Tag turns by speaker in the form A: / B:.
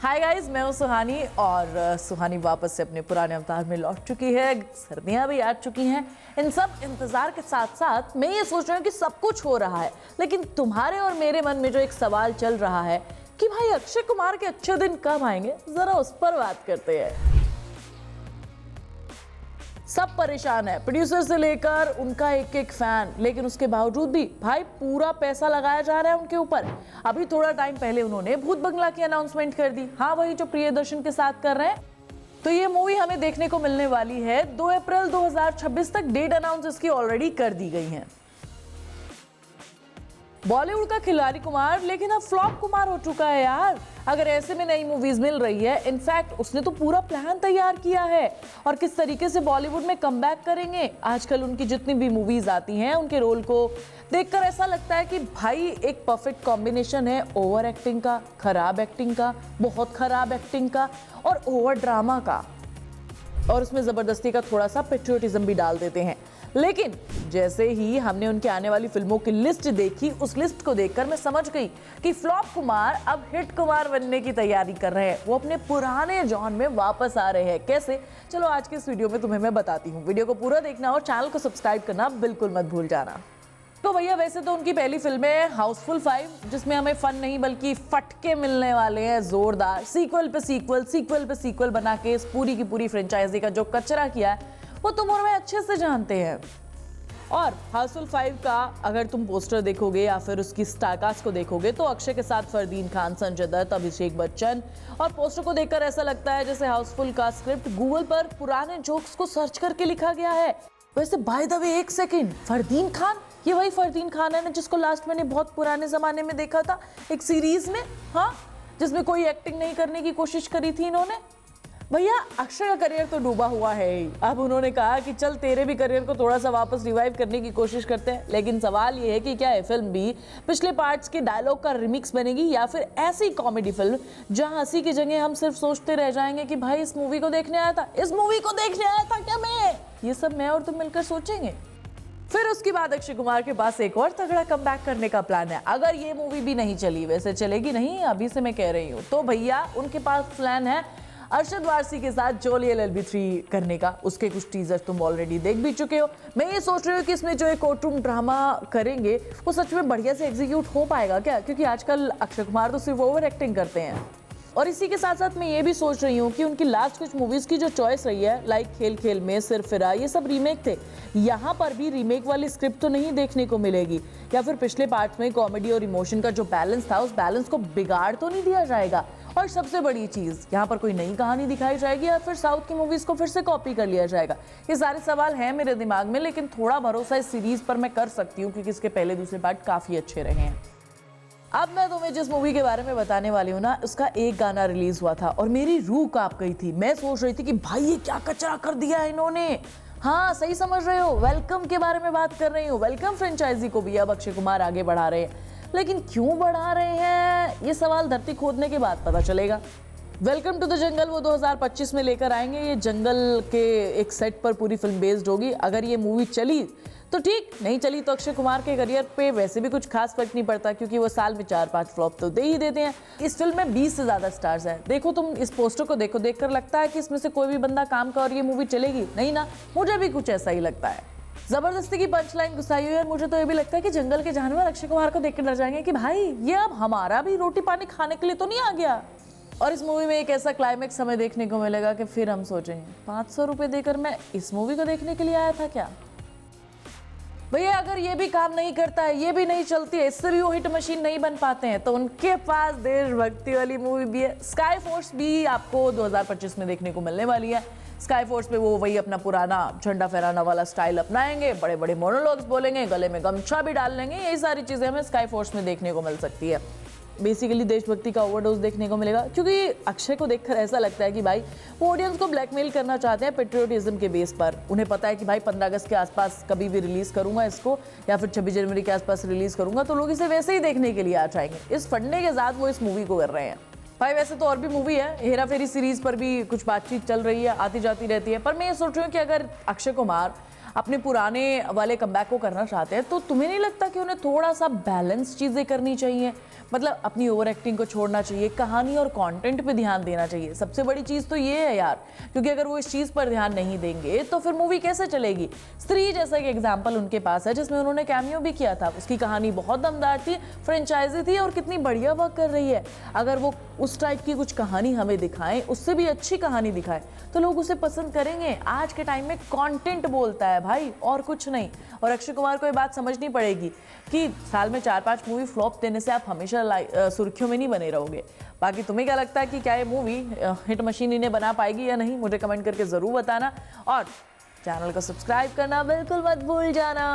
A: Hi guys, मैं हूं सुहानी और सुहानी वापस से अपने पुराने अवतार में लौट चुकी है। सर्दियां भी आ चुकी हैं। इन सब इंतजार के साथ साथ मैं ये सोच रही हूँ कि सब कुछ हो रहा है, लेकिन तुम्हारे और मेरे मन में जो एक सवाल चल रहा है कि भाई अक्षय कुमार के अच्छे दिन कब आएंगे, जरा उस पर बात करते हैं। सब परेशान है, प्रोड्यूसर से लेकर उनका एक एक फैन, लेकिन उसके बावजूद भी भाई पूरा पैसा लगाया जा रहा है उनके ऊपर। अभी थोड़ा टाइम पहले उन्होंने भूत बंगला की अनाउंसमेंट कर दी। हाँ, वही जो प्रियदर्शन के साथ कर रहे हैं। तो ये मूवी हमें देखने को मिलने वाली है 2 अप्रैल 2026 तक। डेट अनाउंस इसकी ऑलरेडी कर दी गई है। बॉलीवुड का खिलाड़ी कुमार लेकिन अब फ्लॉप कुमार हो चुका है यार। अगर ऐसे में नई मूवीज मिल रही है, इनफैक्ट उसने तो पूरा प्लान तैयार किया है और किस तरीके से बॉलीवुड में कमबैक करेंगे। आजकल उनकी जितनी भी मूवीज आती हैं, उनके रोल को देखकर ऐसा लगता है कि भाई एक परफेक्ट कॉम्बिनेशन है ओवर एक्टिंग का, खराब एक्टिंग का, बहुत खराब एक्टिंग का और ओवर ड्रामा का, और उसमें जबरदस्ती का थोड़ा सा पेट्रियोटिज्म भी डाल देते हैं। लेकिन जैसे ही हमने उनके आने वाली फिल्मों की लिस्ट देखी, उस लिस्ट को देखकर मैं समझ गई कि फ्लॉप कुमार अब हिट कुमार बनने की तैयारी कर रहे हैं। वो अपने पुराने जॉन में वापस आ रहे हैं। कैसे? चलो आज के इस वीडियो में तुम्हें मैं बताती हूँ। वीडियो को पूरा देखना और चैनल को सब्सक्राइब करना बिल्कुल मत भूल जाना। तो भैया, वैसे तो उनकी पहली फिल्म है हाउसफुल 5, जिसमें हमें फन नहीं बल्कि फटके मिलने वाले हैं जोरदार। सीक्वल पे सीक्वल बना के इस पूरी की पूरी फ्रेंचाइजी का जो कचरा किया है वो तुम और मैं अच्छे से जानते हैं। और हाउसफुल 5 का अगर तुम पोस्टर देखोगे या फिर उसकी स्टारकास्ट को देखोगे तो अक्षय के साथ फरदीन खान, संजय दत्त, अभिषेक बच्चन, और पोस्टर को देखकर ऐसा लगता है जैसे हाउसफुल का स्क्रिप्ट गूगल पर पुराने जोक्स को सर्च करके लिखा गया है। वैसे बाय द वे, एक सेकेंड, फरदीन खान, ये वही फरदीन खान है ना जिसको लास्ट मैंने बहुत पुराने जमाने में देखा था एक सीरीज में, हाँ, जिसमें कोई एक्टिंग नहीं करने की कोशिश करी थी इन्होंने। भैया, अक्षय का करियर तो डूबा हुआ है ही। अब उन्होंने कहा कि चल तेरे भी करियर को थोड़ा सा वापस रिवाइव करने की कोशिश करते हैं। लेकिन सवाल ये है कि क्या ये फिल्म भी पिछले पार्ट्स के डायलॉग का रिमिक्स बनेगी या फिर ऐसी कॉमेडी फिल्म जहां हंसी की जगह हम सिर्फ सोचते रह जाएंगे कि भाई इस मूवी को देखने आया था, इस मूवी को देखने आया था क्या मैं? ये सब मैं और तुम मिलकर सोचेंगे। फिर उसके बाद अक्षय कुमार के पास एक और तगड़ा कमबैक करने का प्लान है। अगर ये मूवी भी नहीं चली, वैसे चलेगी नहीं, अभी से मैं कह रही हूँ, तो भैया उनके पास प्लान है अरशद वारसी के साथ जोली LLB 3 करने का। उसके कुछ टीजर्स तुम ऑलरेडी देख भी चुके हो। मैं ये सोच रही हूँ कि इसमें जो एक कोर्ट रूम ड्रामा करेंगे वो सच में बढ़िया से एग्जीक्यूट हो पाएगा क्या, क्योंकि आजकल अक्षय कुमार तो सिर्फ ओवर एक्टिंग करते हैं। और इसी के साथ साथ मैं ये भी सोच रही हूँ कि उनकी लास्ट कुछ मूवीज की जो चॉइस रही है, लाइक खेल खेल में, सिर फिरा, ये सब रीमेक थे। यहाँ पर भी रीमेक वाली स्क्रिप्ट तो नहीं देखने को मिलेगी, या फिर पिछले पार्ट में कॉमेडी और इमोशन का जो बैलेंस था उस बैलेंस को बिगाड़ तो नहीं दिया जाएगा। और सबसे बड़ी चीज, यहाँ पर कोई नई कहानी दिखाई जाएगी या फिर साउथ की मूवीज को फिर से कॉपी कर लिया जाएगा? ये सारे सवाल हैं मेरे दिमाग में, लेकिन थोड़ा भरोसा इस सीरीज पर मैं कर सकती हूँ क्योंकि इसके पहले दूसरे पार्ट काफी अच्छे रहे हैं। अब मैं तुम्हें जिस मूवी के बारे में बताने वाली हूँ ना, उसका एक गाना रिलीज हुआ था और मेरी रूह कांप गई थी। मैं सोच रही थी कि भाई ये क्या कचरा कर दिया है इन्होंने। हाँ, सही समझ रहे हो, वेलकम के बारे में बात कर रही हूँ। वेलकम फ्रेंचाइजी को भी अब अक्षय कुमार आगे बढ़ा रहे हैं, लेकिन क्यों बढ़ा रहे हैं ये सवाल धरती खोदने के बाद पता चलेगा। वेलकम टू द जंगल वो 2025 में लेकर आएंगे। ये जंगल के एक सेट पर पूरी फिल्म बेस्ड होगी। अगर ये मूवी चली तो ठीक, नहीं चली तो अक्षय कुमार के करियर पे वैसे भी कुछ खास फर्क नहीं पड़ता, क्योंकि वो साल में 4-5 फ्लॉप तो दे ही देते हैं। इस फिल्म में 20 से ज्यादा स्टार्स हैं। देखो, तुम इस पोस्टर को देखो, देखकर लगता है कि इसमें से कोई भी बंदा काम का और ये मूवी चलेगी नहीं ना। मुझे भी कुछ ऐसा ही लगता है। जबरदस्ती की पंचलाइन घुसाई हुई है। मुझे तो ये भी लगता है कि जंगल के जानवर अक्षय कुमार को देख कर डर जाएंगे कि भाई ये अब हमारा भी रोटी पानी खाने के लिए तो नहीं आ गया। और इस मूवी में एक ऐसा क्लाइमेक्स हमें देखने को मिलेगा कि फिर हम सोचेंगे 500 रुपए देकर मैं इस मूवी को देखने के लिए आया था क्या? भैया, अगर ये भी काम नहीं करता है, ये भी नहीं चलती है, इससे भी वो हिट मशीन नहीं बन पाते हैं, तो उनके पास देशभक्ति वाली मूवी भी है। स्काई फोर्स भी आपको 2025 में देखने को मिलने वाली है। स्काई फोर्स पे वो वही अपना पुराना झंडा फहराना वाला स्टाइल अपनाएंगे, बड़े बड़े मोनोलॉग्स बोलेंगे, गले में गमछा भी डाल लेंगे। यही सारी चीजें हमें स्काई फोर्स में देखने को मिल सकती है। बेसिकली देशभक्ति का ओवरडोज देखने को मिलेगा, क्योंकि अक्षय को देखकर ऐसा लगता है कि भाई वो ऑडियंस को ब्लैकमेल करना चाहते हैं पेट्रियोटिज्म के बेस पर। उन्हें पता है कि भाई 15 अगस्त के आसपास कभी भी रिलीज करूंगा इसको, या फिर 26 जनवरी के आसपास रिलीज करूंगा, तो लोग इसे वैसे ही देखने के लिए आ जाएंगे। इस फंडे के साथ वो इस मूवी को कर रहे हैं। भाई वैसे तो और भी मूवी है, हेरा फेरी सीरीज पर भी कुछ बातचीत चल रही है, आती जाती रहती है, पर मैं ये सोच रही हूँ कि अगर अक्षय कुमार अपने पुराने वाले कमबैक को करना चाहते हैं, तो तुम्हें नहीं लगता कि उन्हें थोड़ा सा बैलेंस चीज़ें करनी चाहिए? मतलब अपनी ओवर एक्टिंग को छोड़ना चाहिए, कहानी और कंटेंट पे ध्यान देना चाहिए। सबसे बड़ी चीज़ तो ये है यार, क्योंकि अगर वो इस चीज़ पर ध्यान नहीं देंगे तो फिर मूवी कैसे चलेगी? स्त्री जैसा एक एग्जाम्पल उनके पास है जिसमें उन्होंने कैमियो भी किया था। उसकी कहानी बहुत दमदार थी, फ्रेंचाइजी थी और कितनी बढ़िया वर्क कर रही है। अगर वो उस टाइप की कुछ कहानी हमें दिखाएं, उससे भी अच्छी कहानी दिखाएं, तो लोग उसे पसंद करेंगे। आज के टाइम में कंटेंट बोलता है भाई, और कुछ नहीं। और अक्षय कुमार को ये बात समझनी पड़ेगी कि साल में 4-5 मूवी फ्लॉप देने से आप हमेशा सुर्खियों में नहीं बने रहोगे। बाकी तुम्हें क्या लगता है कि क्या ये मूवी हिट मशीन इन्हें बना पाएगी या नहीं? मुझे कमेंट करके ज़रूर बताना और चैनल को सब्सक्राइब करना बिल्कुल मत भूल जाना।